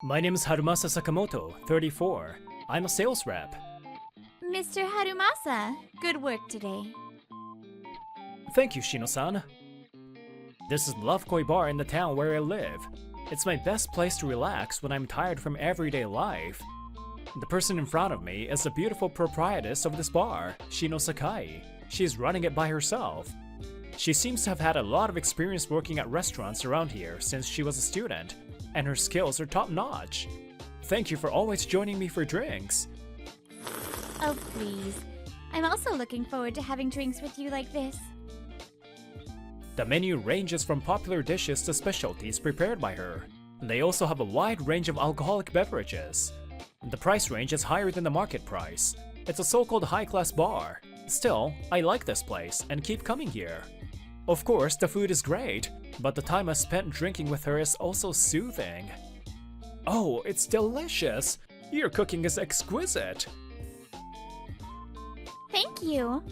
My name is Harumasa Sakamoto, 34. I'm a sales rep. Mr. Harumasa, good work today. Thank you, Shino-san. This is the Love Koi bar in the town where I live. It's my best place to relax when I'm tired from everyday life. The person in front of me is the beautiful proprietress of this bar, Shino Sakai. She's running it by herself. She seems to have had a lot of experience working at restaurants around here since she was a student, and her skills are top-notch. Thank you for always joining me for drinks. Oh, please. I'm also looking forward to having drinks with you like this. The menu ranges from popular dishes to specialties prepared by her. They also have a wide range of alcoholic beverages. The price range is higher than the market price. It's a so-called high-class bar. Still, I like this place and keep coming here. Of course, the food is great, but the time I spent drinking with her is also soothing. Oh, it's delicious! Your cooking is exquisite! Thank you.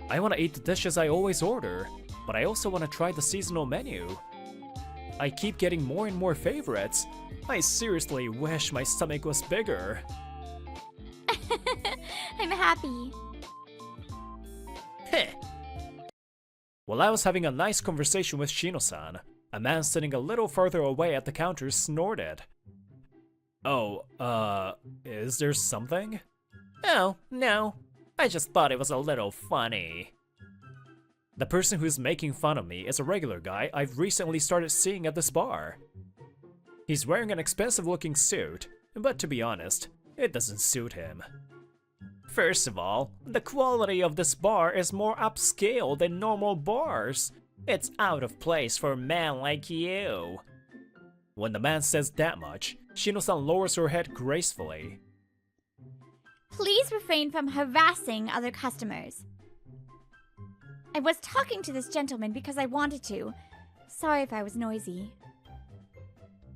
I want to eat the dishes I always order, but I also want to try the seasonal menu. I keep getting more and more favorites. I seriously wish my stomach was bigger. I'm happy. Heh. While I was having a nice conversation with Shino-san, a man sitting a little farther away at the counter snorted. Oh, is there something? Oh, no. I just thought it was a little funny. The person who's making fun of me is a regular guy I've recently started seeing at this bar. He's wearing an expensive-looking suit, but to be honest, it doesn't suit him. First of all, the quality of this bar is more upscale than normal bars. It's out of place for a man like you. When the man says that much, Shino-san lowers her head gracefully. Please refrain from harassing other customers. I was talking to this gentleman because I wanted to. Sorry if I was noisy.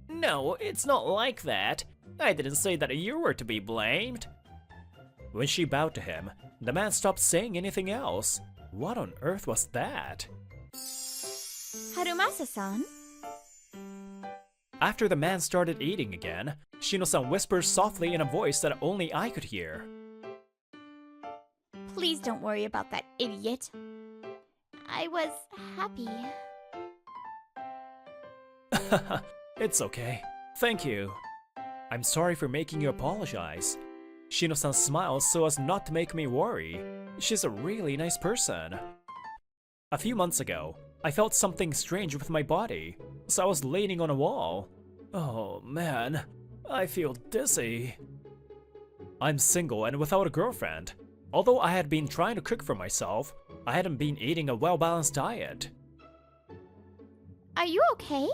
No, it's not like that. I didn't say that you were to be blamed. When she bowed to him, the man stopped saying anything else. What on earth was that? Harumasa-san? After the man started eating again, Shino-san whispers softly in a voice that only I could hear. Please don't worry about that idiot. I was happy. It's okay. Thank you. I'm sorry for making you apologize. Shino-san smiles so as not to make me worry. She's a really nice person. A few months ago, I felt something strange with my body, so I was leaning on a wall. Oh man, I feel dizzy. I'm single and without a girlfriend. Although I had been trying to cook for myself, I hadn't been eating a well-balanced diet. Are you okay?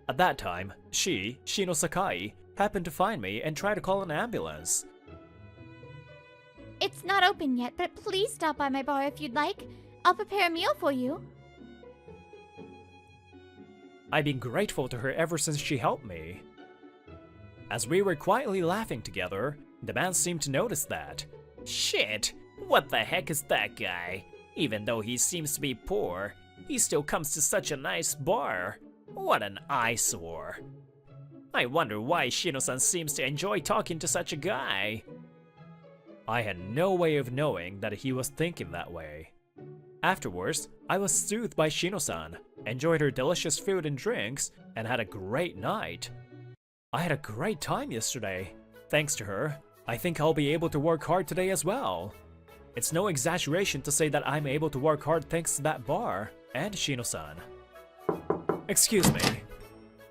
At that time, Shino Sakai, happened to find me and tried to call an ambulance. It's not open yet, but please stop by my bar if you'd like. I'll prepare a meal for you. I've been grateful to her ever since she helped me. As we were quietly laughing together, the man seemed to notice that. Shit, what the heck is that guy? Even though he seems to be poor, he still comes to such a nice bar. What an eyesore. I wonder why Shino-san seems to enjoy talking to such a guy. I had no way of knowing that he was thinking that way. Afterwards, I was soothed by Shino-san, enjoyed her delicious food and drinks, and had a great night. I had a great time yesterday. Thanks to her, I think I'll be able to work hard today as well. It's no exaggeration to say that I'm able to work hard thanks to that bar and Shino-san. Excuse me.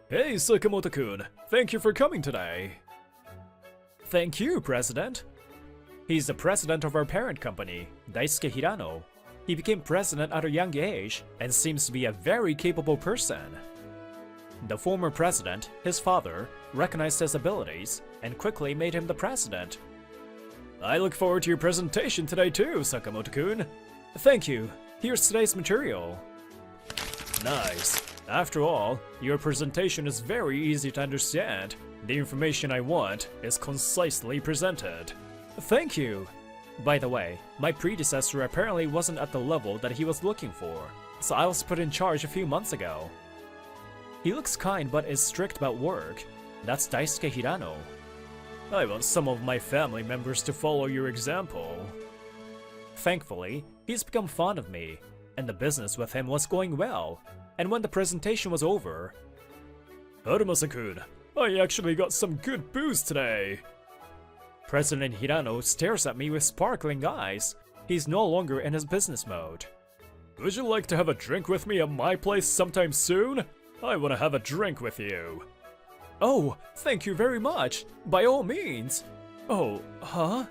Hey, Sakamoto-kun. Thank you for coming today. Thank you, President. He's the president of our parent company, Daisuke Hirano. He became president at a young age and seems to be a very capable person. The former president, his father, recognized his abilities and quickly made him the president. I look forward to your presentation today too, Sakamoto-kun. Thank you. Here's today's material. Nice. After all, your presentation is very easy to understand. The information I want is concisely presented. Thank you. By the way, my predecessor apparently wasn't at the level that he was looking for, so I was put in charge a few months ago. He looks kind but is strict about work. That's Daisuke Hirano. I want some of my family members to follow your example. Thankfully, he's become fond of me, and the business with him was going well. And when the presentation was over, Harumasa-kun, I actually got some good booze today. President Hirano stares at me with sparkling eyes. He's no longer in his business mode. Would you like to have a drink with me at my place sometime soon? I want to have a drink with you. Oh, thank you very much. By all means. Oh, huh?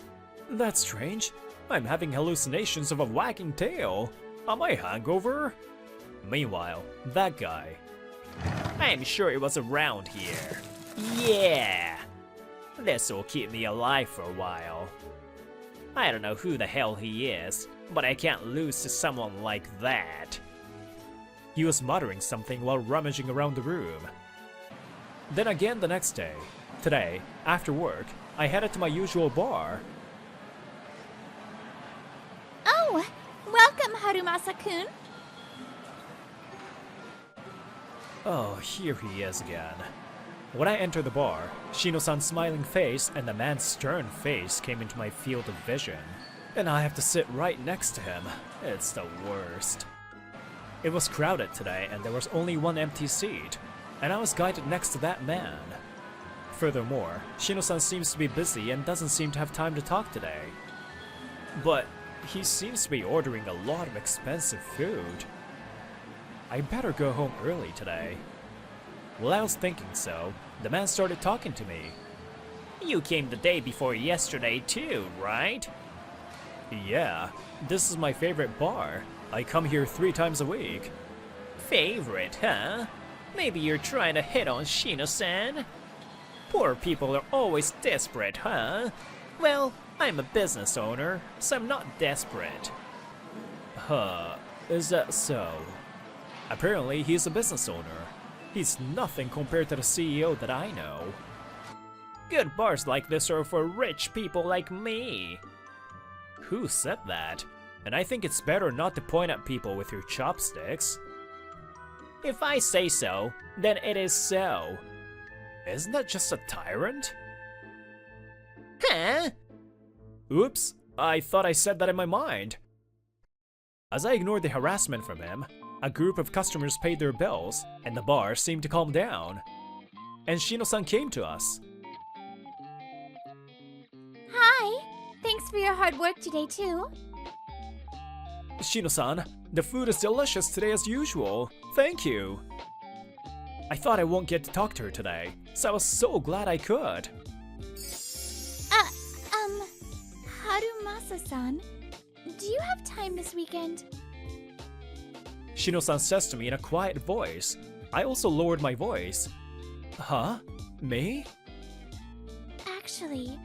That's strange. I'm having hallucinations of a wagging tail. Am I hangover? Meanwhile, that guy. I'm sure it was around here. Yeah! This'll keep me alive for a while. I don't know who the hell he is, but I can't lose to someone like that. He was muttering something while rummaging around the room. Then again the next day. Today, after work, I headed to my usual bar. Oh, welcome, Harumasa-kun. Oh, here he is again. When I entered the bar, Shino-san's smiling face and the man's stern face came into my field of vision. And I have to sit right next to him. It's the worst. It was crowded today and there was only one empty seat, and I was guided next to that man. Furthermore, Shino-san seems to be busy and doesn't seem to have time to talk today. But he seems to be ordering a lot of expensive food. I better go home early today. While I was thinking so, the man started talking to me. You came the day before yesterday too, right? Yeah, this is my favorite bar. I come here 3 times a week. Favorite, huh? Maybe you're trying to hit on Shino-san? Poor people are always desperate, huh? Well, I'm a business owner, so I'm not desperate. Huh, is that so? Apparently, he's a business owner. He's nothing compared to the CEO that I know. Good bars like this are for rich people like me. Who said that? And I think it's better not to point at people with your chopsticks. If I say so, then it is so. Isn't that just a tyrant? Huh? Oops, I thought I said that in my mind. As I ignored the harassment from him, a group of customers paid their bills, and the bar seemed to calm down. And Shino-san came to us. Hi. Thanks for your hard work today, too. Shino-san, the food is delicious today as usual. Thank you. I thought I won't get to talk to her today, so I was so glad I could. Harumasa-san, do you have time this weekend? Shino-san says to me in a quiet voice. I also lowered my voice. Huh? Me? Actually,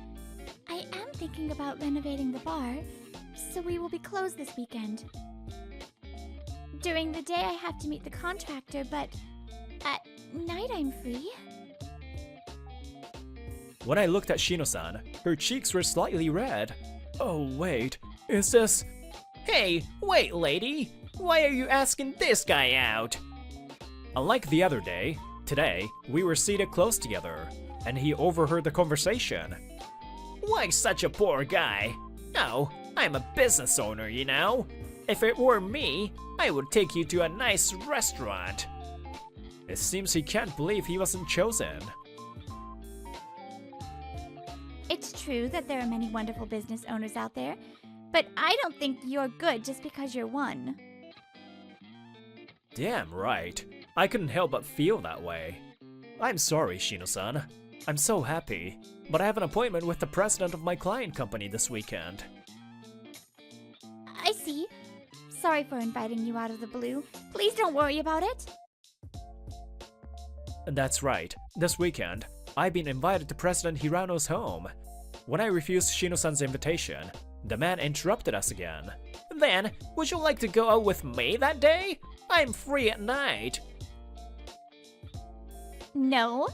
I am thinking about renovating the bar, so we will be closed this weekend. During the day I have to meet the contractor, but at night I'm free. When I looked at Shino-san, her cheeks were slightly red. Oh wait, is this... Hey, wait lady! Why are you asking this guy out? Unlike the other day, today, we were seated close together, and he overheard the conversation. Why such a poor guy? Oh, I'm a business owner, you know. If it were me, I would take you to a nice restaurant. It seems he can't believe he wasn't chosen. It's true that there are many wonderful business owners out there, but I don't think you're good just because you're one. Damn right. I couldn't help but feel that way. I'm sorry, Shino-san. I'm so happy, but I have an appointment with the president of my client company this weekend. I see. Sorry for inviting you out of the blue. Please don't worry about it. That's right. This weekend, I've been invited to President Hirano's home. When I refused Shino-san's invitation, the man interrupted us again. Then, would you like to go out with me that day? I'm free at night. No,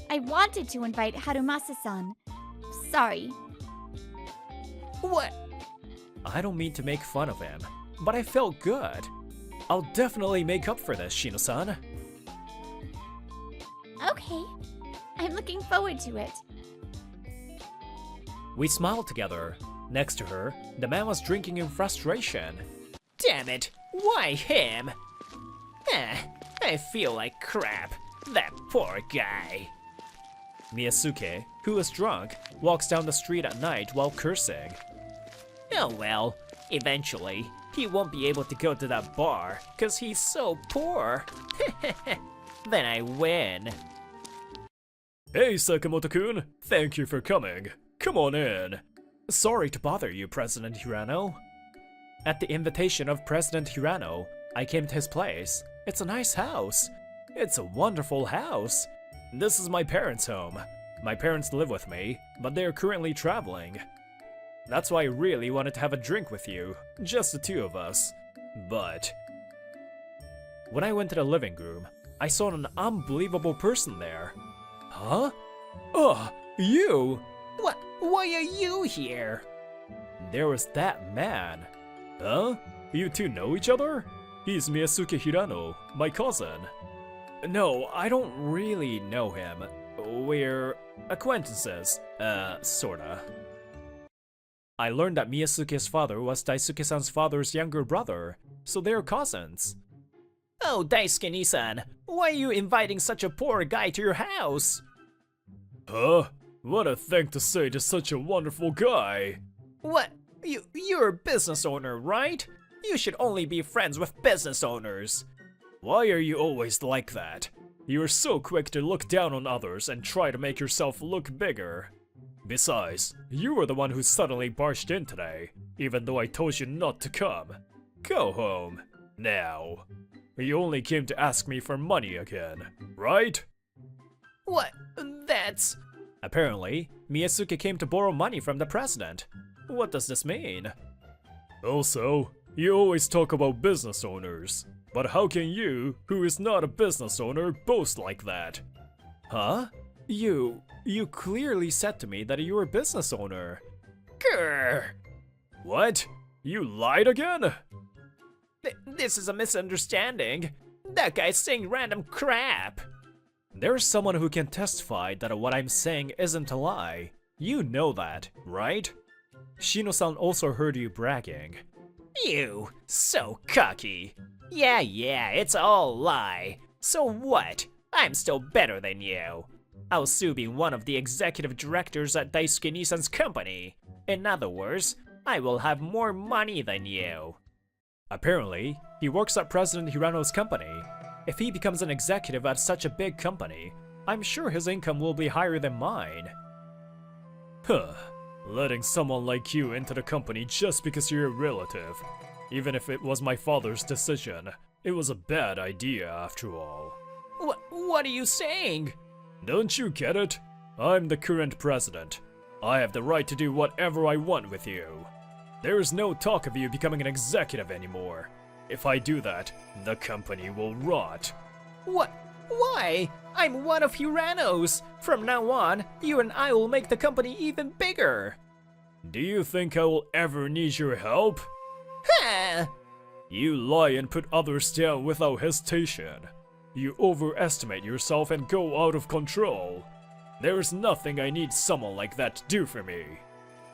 I wanted to invite Harumasa-san. Sorry. What? I don't mean to make fun of him, but I felt good. I'll definitely make up for this, Shino-san. okay? I'm looking forward to it. We smiled together. Next to her, the man was drinking in frustration. Damn it, why him? I feel like crap. That poor guy. Miyasuke, who was drunk, walks down the street at night while cursing. Oh well, eventually, he won't be able to go to that bar, cause he's so poor. Then I win. Hey Sakamoto-kun, thank you for coming. Come on in. Sorry to bother you, President Hirano. At the invitation of President Hirano, I came to his place. It's a nice house. It's a wonderful house. This is my parents' home. My parents live with me, but they are currently traveling. That's why I really wanted to have a drink with you, just the two of us. But when I went to the living room, I saw an unbelievable person there. Huh? Oh, you! What? Why are you here? There was that man. Huh? You two know each other? He's Miyasuke Hirano, my cousin. No, I don't really know him. We're acquaintances, sorta. I learned that Miyasuke's father was Daisuke-san's father's younger brother, so they're cousins. Oh, Daisuke-ni-san, why are you inviting such a poor guy to your house? Huh? What a thing to say to such a wonderful guy. What? You're a business owner, right? You should only be friends with business owners. Why are you always like that? You're so quick to look down on others and try to make yourself look bigger. Besides, you were the one who suddenly barged in today, even though I told you not to come. Go home. Now. You only came to ask me for money again, right? What? That's... Apparently, Miyasuke came to borrow money from the president. What does this mean? Also, you always talk about business owners. But how can you, who is not a business owner, boast like that? Huh? You clearly said to me that you were a business owner. Grr! What? You lied again? This is a misunderstanding. That guy's saying random crap. There's someone who can testify that what I'm saying isn't a lie. You know that, right? Shino-san also heard you bragging. You, so cocky. Yeah, it's all lie. So what? I'm still better than you. I'll soon be one of the executive directors at Daisuke-ni-san's company. In other words, I will have more money than you. Apparently, he works at President Hirano's company. If he becomes an executive at such a big company, I'm sure his income will be higher than mine. Huh. Letting someone like you into the company just because you're a relative. Even if it was my father's decision, it was a bad idea after all. What are you saying? Don't you get it? I'm the current president. I have the right to do whatever I want with you. There is no talk of you becoming an executive anymore. If I do that, the company will rot. What? Why? I'm one of Hirano's. From now on, you and I will make the company even bigger. Do you think I will ever need your help? Huh! You lie and put others down without hesitation. You overestimate yourself and go out of control. There is nothing I need someone like that to do for me.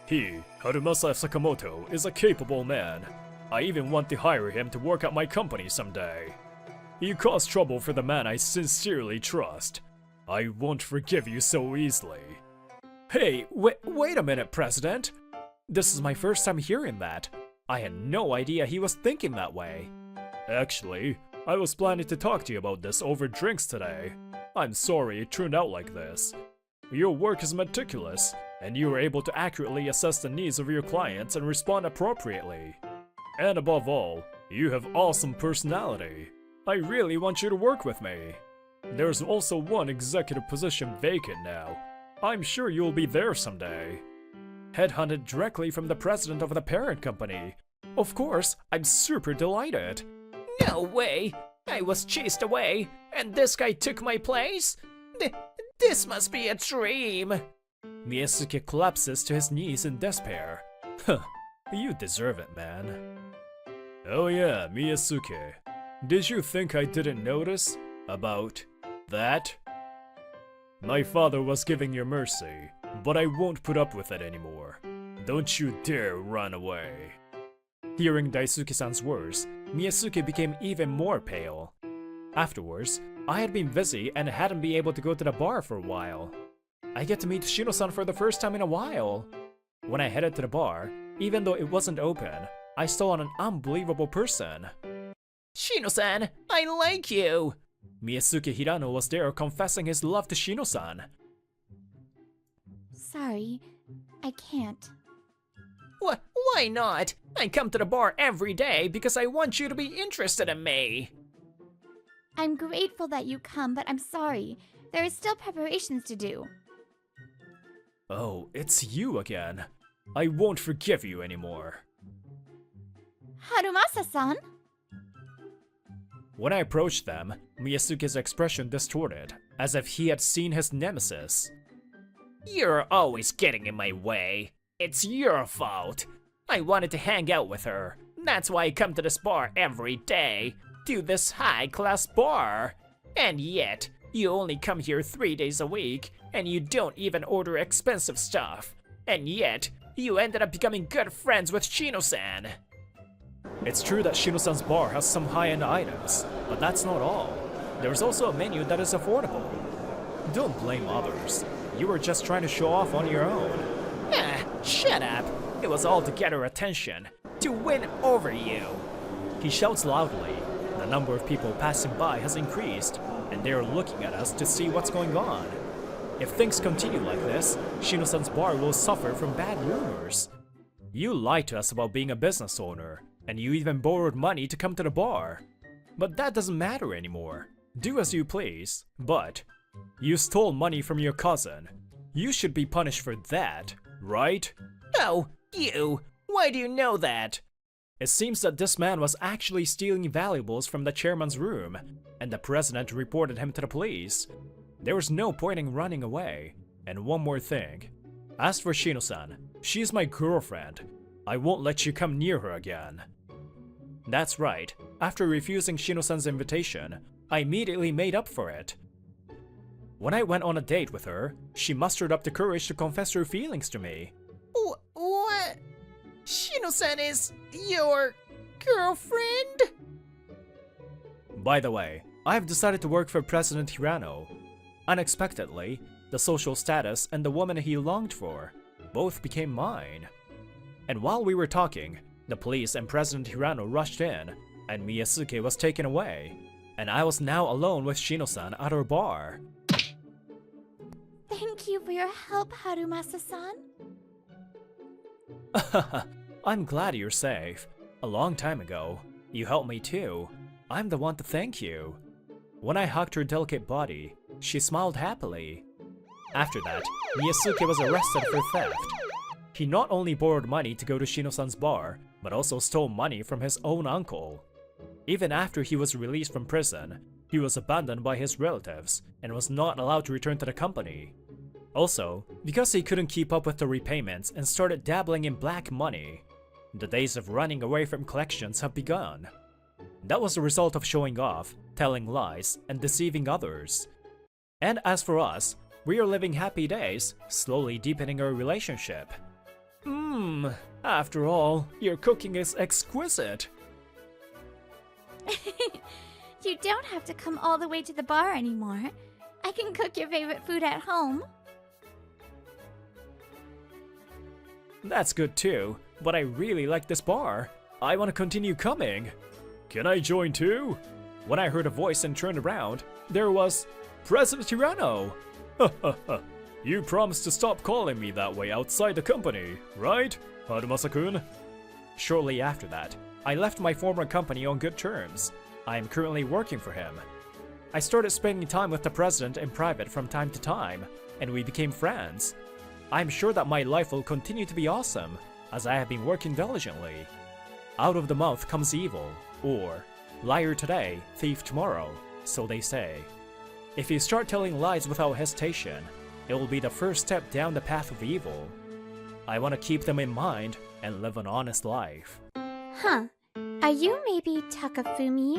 He, Harumasa Sakamoto, is a capable man. I even want to hire him to work at my company someday. You cause trouble for the man I sincerely trust. I won't forgive you so easily. Hey, wait a minute, President. This is my first time hearing that. I had no idea he was thinking that way. Actually, I was planning to talk to you about this over drinks today. I'm sorry it turned out like this. Your work is meticulous, and you are able to accurately assess the needs of your clients and respond appropriately. And above all, you have awesome personality. I really want you to work with me. There's also one executive position vacant now. I'm sure you'll be there someday. Headhunted directly from the president of the parent company. Of course, I'm super delighted. No way! I was chased away, and this guy took my place? This must be a dream! Miyasuke collapses to his knees in despair. Huh, you deserve it, man. Oh yeah, Miyasuke. Did you think I didn't notice about that? My father was giving you mercy, but I won't put up with it anymore. Don't you dare run away. Hearing Daisuke-san's words, Miyasuke became even more pale. Afterwards, I had been busy and hadn't been able to go to the bar for a while. I get to meet Shino-san for the first time in a while. When I headed to the bar, even though it wasn't open, I saw an unbelievable person. Shino-san, I like you! Miyasuke Hirano was there confessing his love to Shino-san. Sorry, I can't. Why not? I come to the bar every day because I want you to be interested in me. I'm grateful that you come, but I'm sorry. There is still preparations to do. Oh, it's you again. I won't forgive you anymore. Harumasa-san? When I approached them, Miyasuke's expression distorted, as if he had seen his nemesis. You're always getting in my way. It's your fault. I wanted to hang out with her. That's why I come to this bar every day. To this high-class bar. And yet, you only come here 3 days a week, and you don't even order expensive stuff. And yet, you ended up becoming good friends with Shino-san. It's true that Shino-san's bar has some high-end items, but that's not all. There's also a menu that is affordable. Don't blame others. You were just trying to show off on your own. Shut up. It was all to get her attention, to win over you. He shouts loudly. The number of people passing by has increased, and they are looking at us to see what's going on. If things continue like this, Shino-san's bar will suffer from bad rumors. You lied to us about being a business owner, and you even borrowed money to come to the bar. But that doesn't matter anymore. Do as you please, but you stole money from your cousin. You should be punished for that, right? Oh, you! Why do you know that? It seems that this man was actually stealing valuables from the chairman's room, and the president reported him to the police. There was no point in running away. And one more thing. As for Shino-san, she's my girlfriend. I won't let you come near her again. That's right. After refusing Shino-san's invitation, I immediately made up for it. When I went on a date with her, she mustered up the courage to confess her feelings to me. What? Shino-san is your girlfriend? By the way, I've decided to work for President Hirano. Unexpectedly, the social status and the woman he longed for both became mine. And while we were talking, the police and President Hirano rushed in, and Miyasuke was taken away, and I was now alone with Shino-san at our bar. Thank you for your help, Harumasa-san. I'm glad you're safe. A long time ago, you helped me too. I'm the one to thank you. When I hugged her delicate body, she smiled happily. After that, Miyasuke was arrested for theft. He not only borrowed money to go to Shino-san's bar, but also stole money from his own uncle. Even after he was released from prison, he was abandoned by his relatives and was not allowed to return to the company. Also, because he couldn't keep up with the repayments and started dabbling in black money, the days of running away from collections have begun. That was the result of showing off, telling lies, and deceiving others. And as for us, we are living happy days, slowly deepening our relationship. After all, your cooking is exquisite. You don't have to come all the way to the bar anymore. I can cook your favorite food at home. That's good too, but I really like this bar. I want to continue coming. Can I join too? When I heard a voice and turned around, there was President Hirano. You promised to stop calling me that way outside the company, right, Harumasa-kun? Shortly after that, I left my former company on good terms. I am currently working for him. I started spending time with the president in private from time to time, and we became friends. I'm sure that my life will continue to be awesome, as I have been working diligently. Out of the mouth comes evil, or liar today, thief tomorrow, so they say. If you start telling lies without hesitation, it will be the first step down the path of evil. I want to keep them in mind and live an honest life. Huh. Are you maybe Takafumi?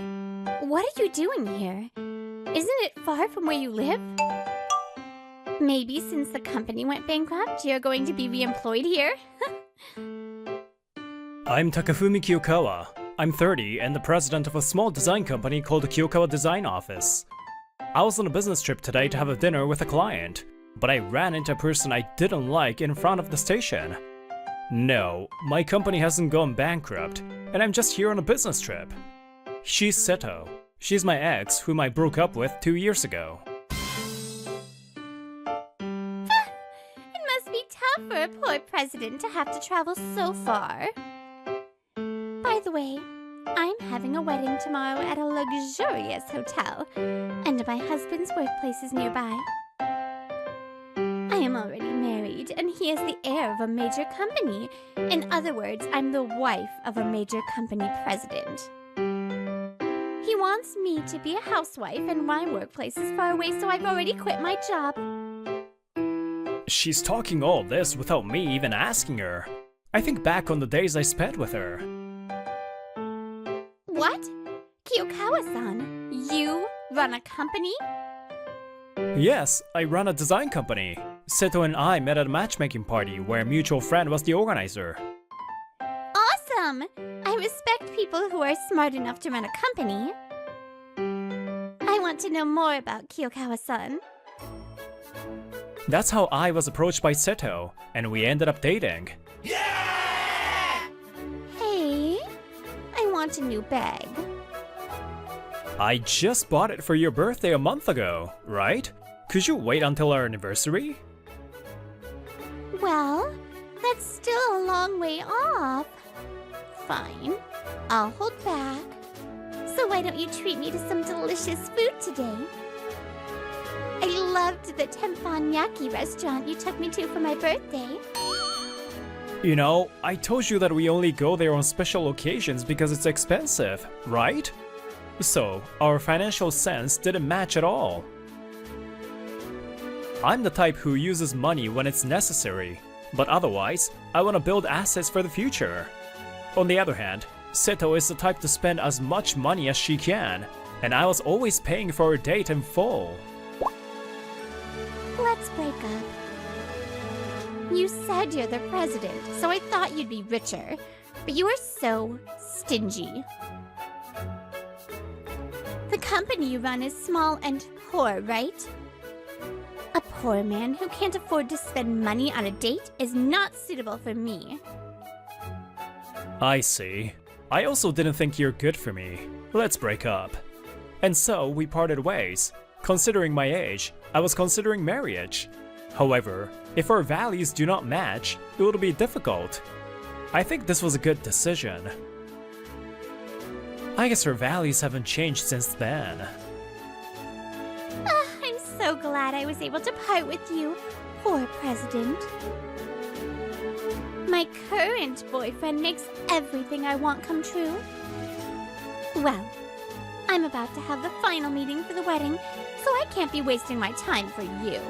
What are you doing here? Isn't it far from where you live? Maybe since the company went bankrupt, you're going to be re-employed here? I'm Takafumi Kiyokawa. I'm 30 and the president of a small design company called the Kiyokawa Design Office. I was on a business trip today to have a dinner with a client, but I ran into a person I didn't like in front of the station. No, my company hasn't gone bankrupt, and I'm just here on a business trip. She's Seto. She's my ex, whom I broke up with 2 years ago. It must be tough for a poor president to have to travel so far. By the way, I'm having a wedding tomorrow at a luxurious hotel, and my husband's workplace is nearby. I am already married, and he is the heir of a major company. In other words, I'm the wife of a major company president. He wants me to be a housewife, and my workplace is far away, so I've already quit my job. She's talking all this without me even asking her. I think back on the days I spent with her. What? Kiyokawa-san, you run a company? Yes, I run a design company. Seto and I met at a matchmaking party where a mutual friend was the organizer. Awesome! I respect people who are smart enough to run a company. I want to know more about Kiyokawa-san. That's how I was approached by Seto, and we ended up dating. Hey, I want a new bag. I just bought it for your birthday a month ago, right? Could you wait until our anniversary? Well, that's still a long way off. Fine, I'll hold back. So why don't you treat me to some delicious food today? I loved the teppanyaki restaurant you took me to for my birthday. You know, I told you that we only go there on special occasions because it's expensive, right? So, our financial sense didn't match at all. I'm the type who uses money when it's necessary, but otherwise, I want to build assets for the future. On the other hand, Seto is the type to spend as much money as she can, and I was always paying for her date in full. Let's break up. You said you're the president, so I thought you'd be richer, but you are so stingy. The company you run is small and poor, right? A poor man who can't afford to spend money on a date is not suitable for me. I see. I also didn't think you're good for me. Let's break up. And so we parted ways. Considering my age, I was considering marriage. However, if our values do not match, it will be difficult. I think this was a good decision. I guess our values haven't changed since then. I'm so glad I was able to part with you, poor president. My current boyfriend makes everything I want come true. Well, I'm about to have the final meeting for the wedding, so I can't be wasting my time for you.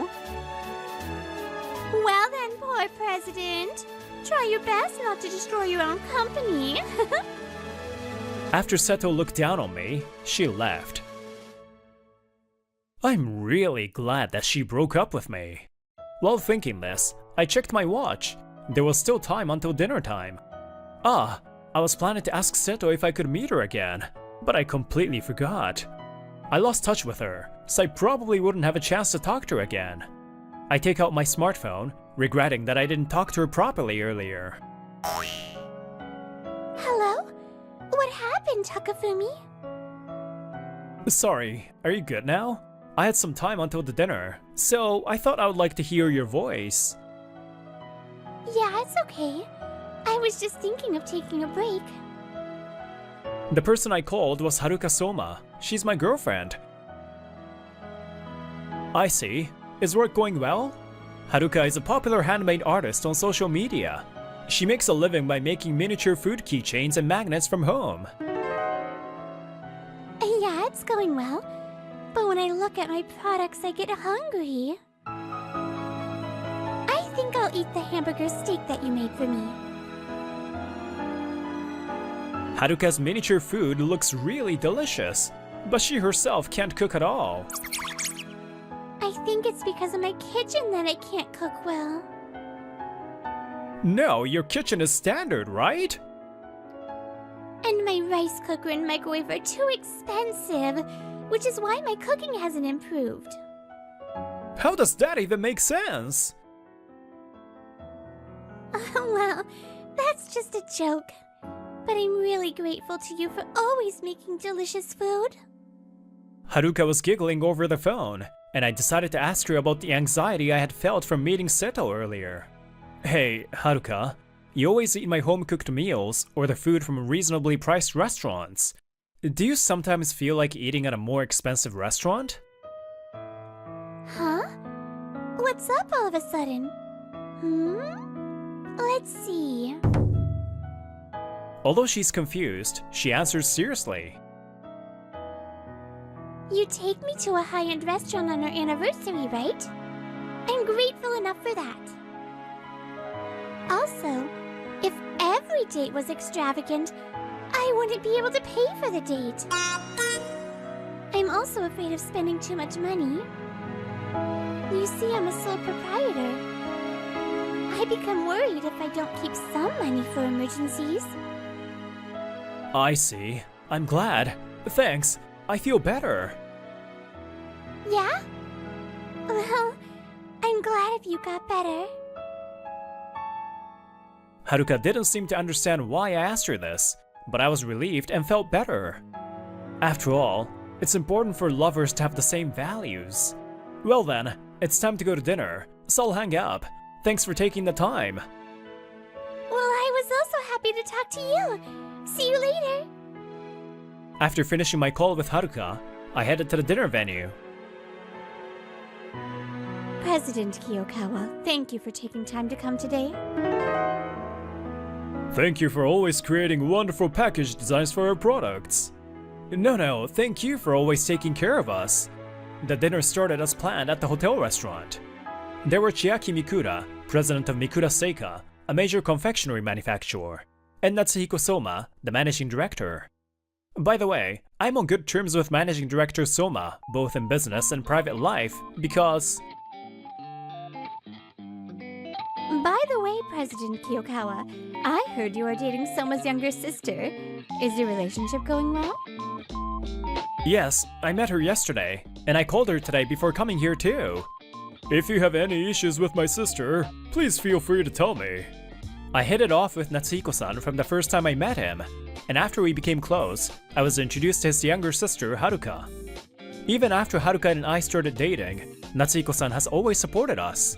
Well then, poor president. Try your best not to destroy your own company. After Seto looked down on me, she left. I'm really glad that she broke up with me. While thinking this, I checked my watch. There was still time until dinner time. I was planning to ask Seto if I could meet her again, but I completely forgot. I lost touch with her, so I probably wouldn't have a chance to talk to her again. I take out my smartphone, regretting that I didn't talk to her properly earlier. Hello? What happened, Takafumi? Sorry, are you good now? I had some time until the dinner, so I thought I would like to hear your voice. Yeah, it's okay. I was just thinking of taking a break. The person I called was Haruka Soma. She's my girlfriend. I see. Is work going well? Haruka is a popular handmade artist on social media. She makes a living by making miniature food keychains and magnets from home. Yeah, it's going well. But when I look at my products, I get hungry. I think I'll eat the hamburger steak that you made for me. Haruka's miniature food looks really delicious, but she herself can't cook at all. I think it's because of my kitchen that I can't cook well. No, your kitchen is standard, right? And my rice cooker and microwave are too expensive, which is why my cooking hasn't improved. How does that even make sense? Well, that's just a joke. But I'm really grateful to you for always making delicious food. Haruka was giggling over the phone, and I decided to ask her about the anxiety I had felt from meeting Seto earlier. Hey, Haruka, you always eat my home-cooked meals or the food from reasonably priced restaurants. Do you sometimes feel like eating at a more expensive restaurant? Huh? What's up all of a sudden? Let's see. Although she's confused, she answers seriously. You take me to a high-end restaurant on our anniversary, right? I'm grateful enough for that. Also, if every date was extravagant, I wouldn't be able to pay for the date. I'm also afraid of spending too much money. You see, I'm a sole proprietor. I become worried if I don't keep some money for emergencies. I see. I'm glad. Thanks. I feel better. Yeah? Well, I'm glad if you got better. Haruka didn't seem to understand why I asked her this, but I was relieved and felt better. After all, it's important for lovers to have the same values. Well then, it's time to go to dinner, so I'll hang up. Thanks for taking the time. Well, I was also happy to talk to you. See you later. After finishing my call with Haruka, I headed to the dinner venue. President Kiyokawa, thank you for taking time to come today. Thank you for always creating wonderful package designs for our products. No, thank you for always taking care of us. The dinner started as planned at the hotel restaurant. There were Chiaki Mikura, president of Mikura Seika, a major confectionery manufacturer, and Natsuhiko Soma, the managing director. By the way, I'm on good terms with managing director Soma, both in business and private life, because... By the way, President Kiyokawa, I heard you are dating Soma's younger sister. Is your relationship going well? Yes, I met her yesterday, and I called her today before coming here too. If you have any issues with my sister, please feel free to tell me. I hit it off with Natsuhiko-san from the first time I met him, and after we became close, I was introduced to his younger sister, Haruka. Even after Haruka and I started dating, Natsuhiko-san has always supported us.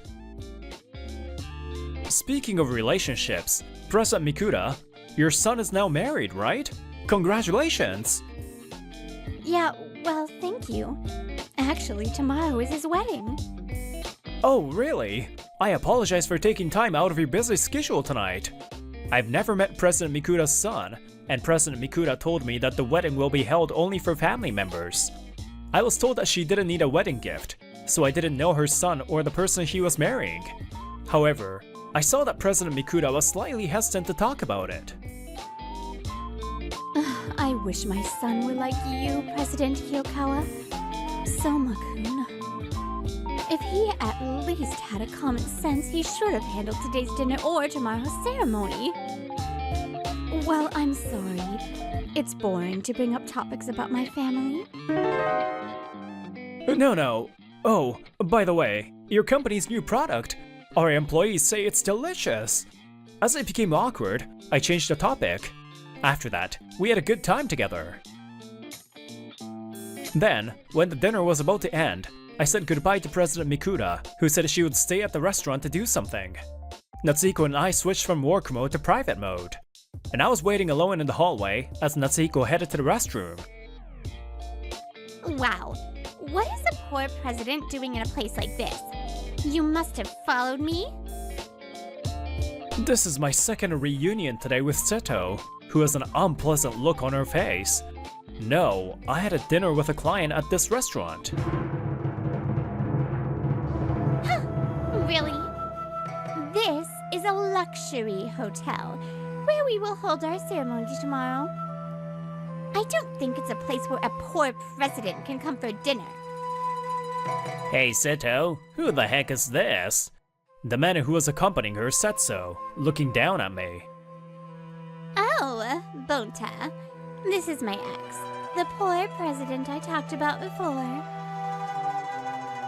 Speaking of relationships, President Mikura, your son is now married, right? Congratulations! Yeah, well, thank you. Actually, tomorrow is his wedding. Oh, really? I apologize for taking time out of your busy schedule tonight. I've never met President Mikura's son, and President Mikura told me that the wedding will be held only for family members. I was told that she didn't need a wedding gift, so I didn't know her son or the person he was marrying. However, I saw that President Mikura was slightly hesitant to talk about it. I wish my son were like you, President Kiyokawa. Soma-kun. If he at least had a common sense, he should have handled today's dinner or tomorrow's ceremony. Well, I'm sorry. It's boring to bring up topics about my family. No. Oh, by the way, your company's new product. Our employees say it's delicious. As it became awkward, I changed the topic. After that, we had a good time together. Then, when the dinner was about to end, I said goodbye to President Mikura, who said she would stay at the restaurant to do something. Natsuhiko and I switched from work mode to private mode, and I was waiting alone in the hallway as Natsuhiko headed to the restroom. Wow, what is a poor president doing in a place like this? You must have followed me? This is my second reunion today with Seto, who has an unpleasant look on her face. No, I had a dinner with a client at this restaurant. Really? This is a luxury hotel, where we will hold our ceremony tomorrow. I don't think it's a place where a poor president can come for dinner. Hey Seto, who the heck is this? The man who was accompanying her said so, looking down at me. Oh, Bonta. This is my ex, the poor president I talked about before.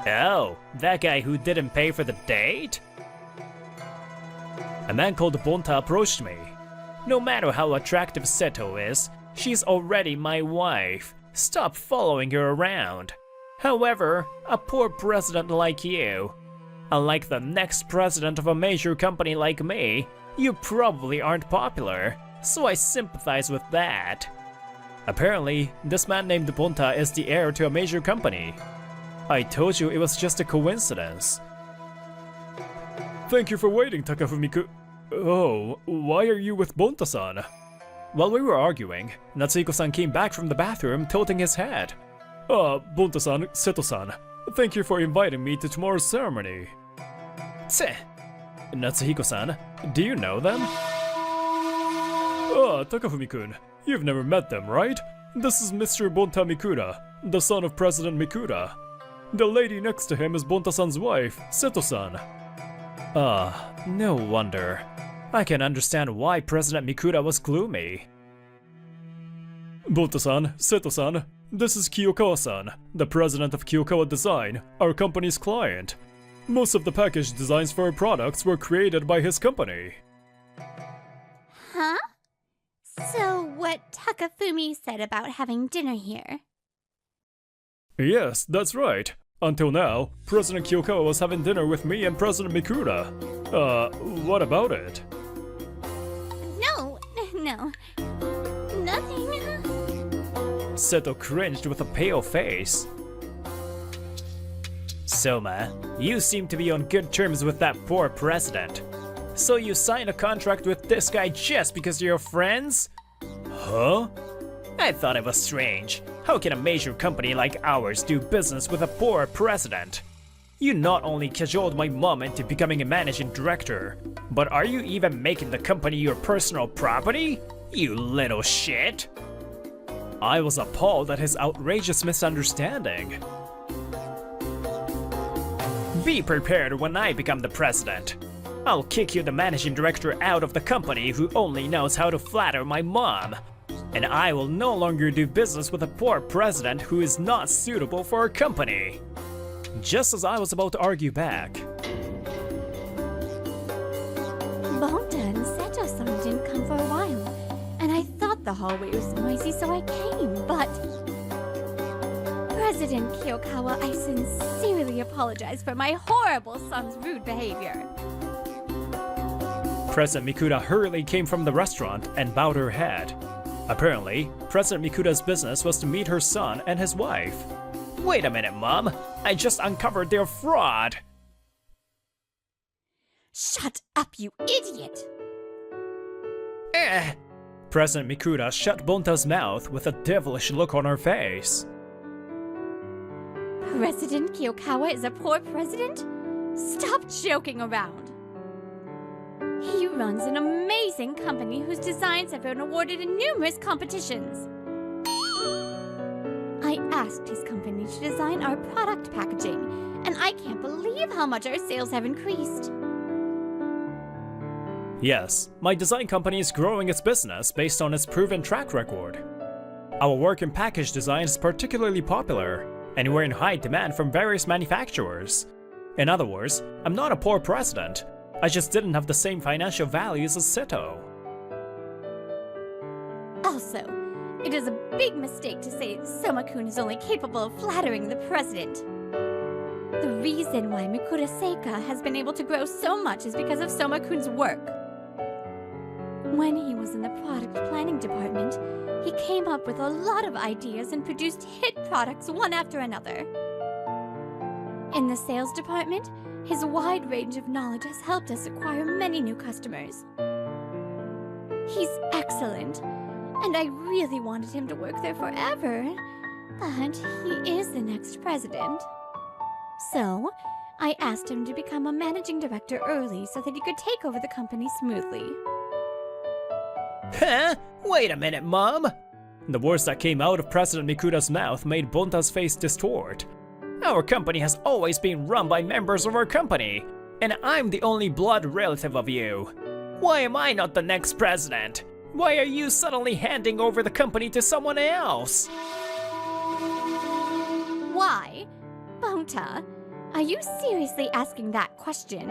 Oh, that guy who didn't pay for the date? A man called Bonta approached me. No matter how attractive Seto is, she's already my wife. Stop following her around. However, a poor president like you, unlike the next president of a major company like me, you probably aren't popular, so I sympathize with that. Apparently, this man named Bonta is the heir to a major company. I told you it was just a coincidence. Thank you for waiting, Takafumi-kun. Oh, why are you with Bonta-san? While we were arguing, Natsuhiko-san came back from the bathroom tilting his head. Bonta-san, Seto-san, thank you for inviting me to tomorrow's ceremony. Tse! Natsuhiko-san, do you know them? Takafumi-kun, you've never met them, right? This is Mr. Bonta Mikura, the son of President Mikura. The lady next to him is Bonta-san's wife, Seto-san. No wonder. I can understand why President Mikura was gloomy. Bonta-san, Seto-san, this is Kiyokawa-san, the president of Kiyokawa Design, our company's client. Most of the package designs for our products were created by his company. Huh? So what Takafumi said about having dinner here? Yes, that's right. Until now, President Kiyokawa was having dinner with me and President Mikura. What about it? No, nothing. Seto cringed with a pale face. Soma, you seem to be on good terms with that poor president. So you signed a contract with this guy just because you're friends? Huh? I thought it was strange. How can a major company like ours do business with a poor president? You not only cajoled my mom into becoming a managing director, but are you even making the company your personal property? You little shit! I was appalled at his outrageous misunderstanding. Be prepared when I become the president. I'll kick you, the managing director, out of the company who only knows how to flatter my mom. And I will no longer do business with a poor president who is not suitable for our company. Just as I was about to argue back, Bonta and Seto-san didn't come for a while, and I thought the hallway was noisy, so I came, but... President Kiyokawa, I sincerely apologize for my horrible son's rude behavior. President Mikura hurriedly came from the restaurant and bowed her head. Apparently, President Mikura's business was to meet her son and his wife. Wait a minute, Mom. I just uncovered their fraud. Shut up, you idiot! President Mikura shut Bonta's mouth with a devilish look on her face. President Kiyokawa is a poor president? Stop joking around. He runs an amazing company whose designs have been awarded in numerous competitions. I asked his company to design our product packaging, and I can't believe how much our sales have increased. Yes, my design company is growing its business based on its proven track record. Our work in package design is particularly popular, and we're in high demand from various manufacturers. In other words, I'm not a poor president. I just didn't have the same financial values as Seto. Also, it is a big mistake to say Soma-kun is only capable of flattering the president. The reason why Mikura Seika has been able to grow so much is because of Soma-kun's work. When he was in the product planning department, he came up with a lot of ideas and produced hit products one after another. In the sales department, his wide range of knowledge has helped us acquire many new customers. He's excellent, and I really wanted him to work there forever, but he is the next president. So, I asked him to become a managing director early so that he could take over the company smoothly. Huh? Wait a minute, Mom! The words that came out of President Mikura's mouth made Bonta's face distort. Our company has always been run by members of our company, and I'm the only blood relative of you. Why am I not the next president? Why are you suddenly handing over the company to someone else? Why? Bonta, are you seriously asking that question?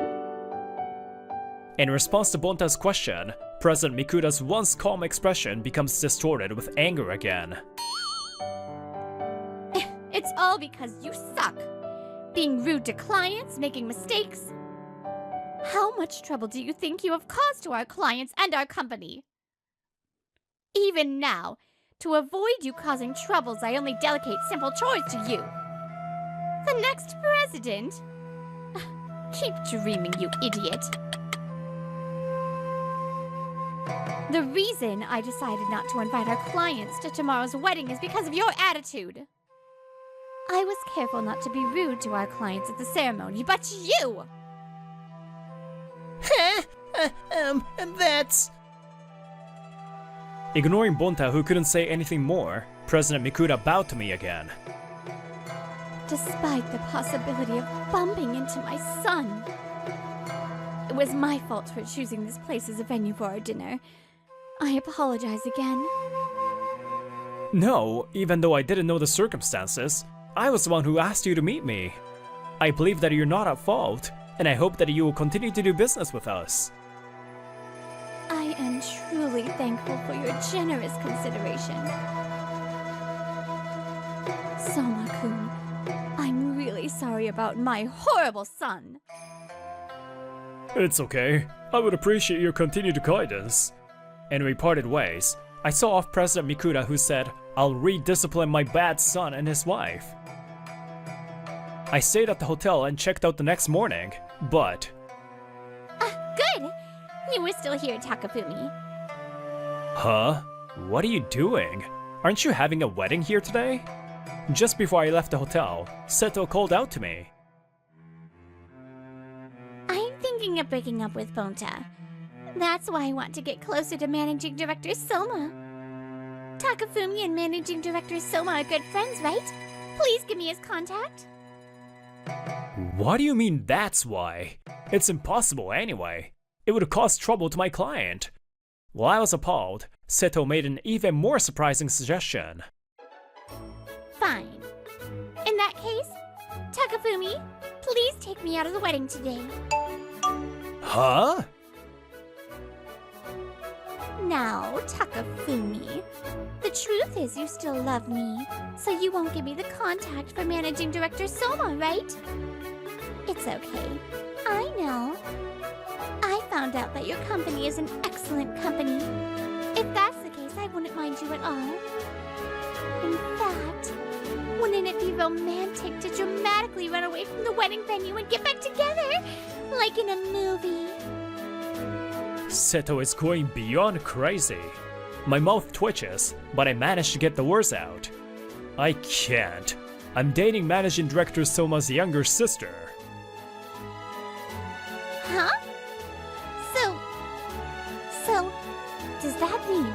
In response to Bonta's question, President Mikura's once calm expression becomes distorted with anger again. It's all because you suck. Being rude to clients, making mistakes. How much trouble do you think you have caused to our clients and our company? Even now, to avoid you causing troubles, I only delegate simple chores to you. The next president? Keep dreaming, you idiot. The reason I decided not to invite our clients to tomorrow's wedding is because of your attitude. I was careful not to be rude to our clients at the ceremony, but you! That's... Ignoring Bonta, who couldn't say anything more, President Mikura bowed to me again. Despite the possibility of bumping into my son. It was my fault for choosing this place as a venue for our dinner. I apologize again. No, even though I didn't know the circumstances, I was the one who asked you to meet me. I believe that you're not at fault, and I hope that you will continue to do business with us. I am truly thankful for your generous consideration. Soma-kun, I'm really sorry about my horrible son. It's okay. I would appreciate your continued guidance. And we parted ways. I saw off President Mikura, who said, I'll rediscipline my bad son and his wife. I stayed at the hotel and checked out the next morning, but... Good! You were still here, Takafumi. Huh? What are you doing? Aren't you having a wedding here today? Just before I left the hotel, Seto called out to me. I'm thinking of breaking up with Bonta. That's why I want to get closer to Managing Director Soma. Takafumi and Managing Director Soma are good friends, right? Please give me his contact. What do you mean that's why? It's impossible anyway. It would cause trouble to my client. While I was appalled, Seto made an even more surprising suggestion. Fine. In that case, Takafumi, please take me out of the wedding today. Huh? Now, Takafumi, the truth is you still love me, so you won't give me the contact for Managing Director Soma, right? It's okay. I know. I found out that your company is an excellent company. If that's the case, I wouldn't mind you at all. In fact, wouldn't it be romantic to dramatically run away from the wedding venue and get back together? Like in a movie. Seto is going beyond crazy. My mouth twitches, but I manage to get the words out. I can't. I'm dating Managing Director Soma's younger sister. Huh? So, does that mean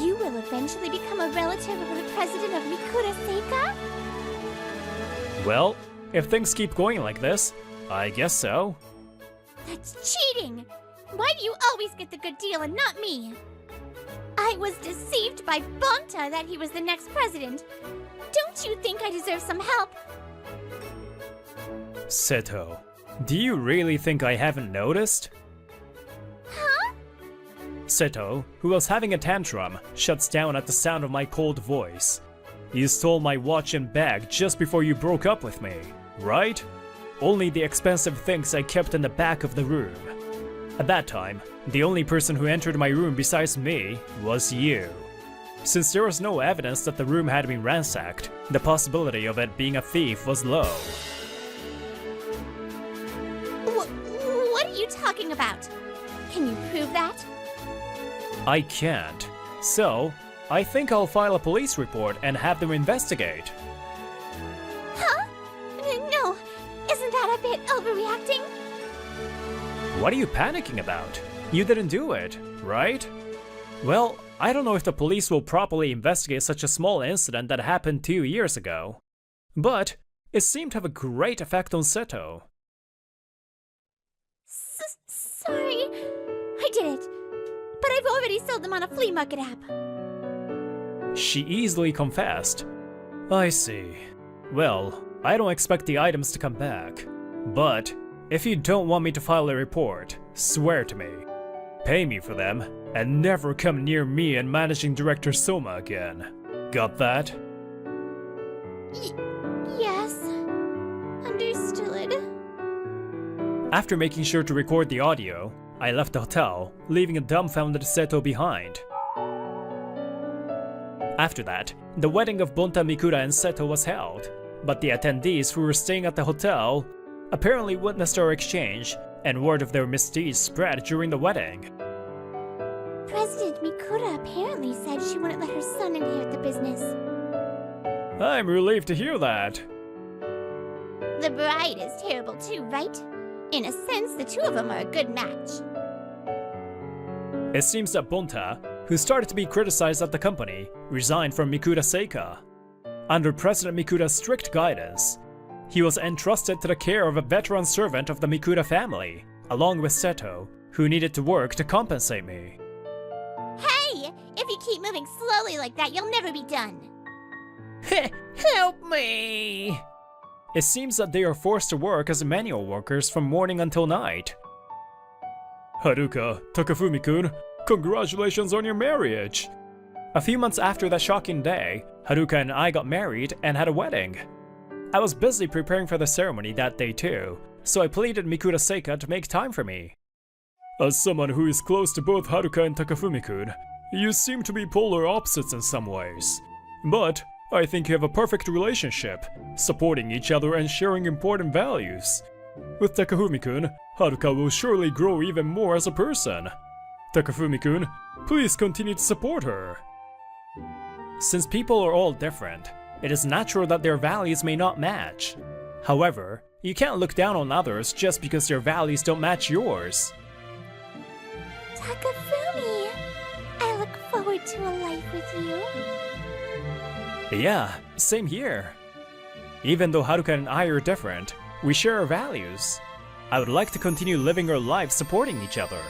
you will eventually become a relative of the president of Mikura Seika? Well, if things keep going like this, I guess so. That's cheating! Why do you always get the good deal and not me? I was deceived by Bonta that he was the next president. Don't you think I deserve some help? Seto, do you really think I haven't noticed? Huh? Seto, who was having a tantrum, shuts down at the sound of my cold voice. You stole my watch and bag just before you broke up with me, right? Only the expensive things I kept in the back of the room. At that time, the only person who entered my room besides me was you. Since there was no evidence that the room had been ransacked, the possibility of it being a thief was low. What are you talking about? Can you prove that? I can't. So, I think I'll file a police report and have them investigate. Huh? No, isn't that a bit overreacting? What are you panicking about? You didn't do it, right? Well, I don't know if the police will properly investigate such a small incident that happened 2 years ago. But It seemed to have a great effect on Seto. Sorry, I did it. But I've already sold them on a flea market app. She easily confessed. I see. Well, I don't expect the items to come back. But if you don't want me to file a report, swear to me. Pay me for them, and never come near me and Managing Director Soma again. Got that? Yes. Understood. After making sure to record the audio, I left the hotel, leaving a dumbfounded Seto behind. After that, the wedding of Bunta, Mikura, and Seto was held, but the attendees who were staying at the hotel apparently witnessed our exchange, and word of their misdeeds spread during the wedding. President Mikura apparently said she wouldn't let her son inherit the business. I'm relieved to hear that. The bride is terrible too, right? In a sense, the two of them are a good match. It seems that Bunta, who started to be criticized at the company, resigned from Mikura Seika. Under President Mikura's strict guidance, he was entrusted to the care of a veteran servant of the Mikura family, along with Seto, who needed to work to compensate me. Hey! If you keep moving slowly like that, you'll never be done. Help me! It seems that they are forced to work as manual workers from morning until night. Haruka, Takafumi-kun, congratulations on your marriage! A few months after that shocking day, Haruka and I got married and had a wedding. I was busy preparing for the ceremony that day too, so I pleaded Mikura Seika to make time for me. As someone who is close to both Haruka and Takafumi-kun, you seem to be polar opposites in some ways. But I think you have a perfect relationship, supporting each other and sharing important values. With Takafumi-kun, Haruka will surely grow even more as a person. Takafumi-kun, please continue to support her. Since people are all different, it is natural that their values may not match. However, you can't look down on others just because their values don't match yours. Takafumi, I look forward to a life with you. Yeah, same here. Even though Haruka and I are different, we share our values. I would like to continue living our lives supporting each other.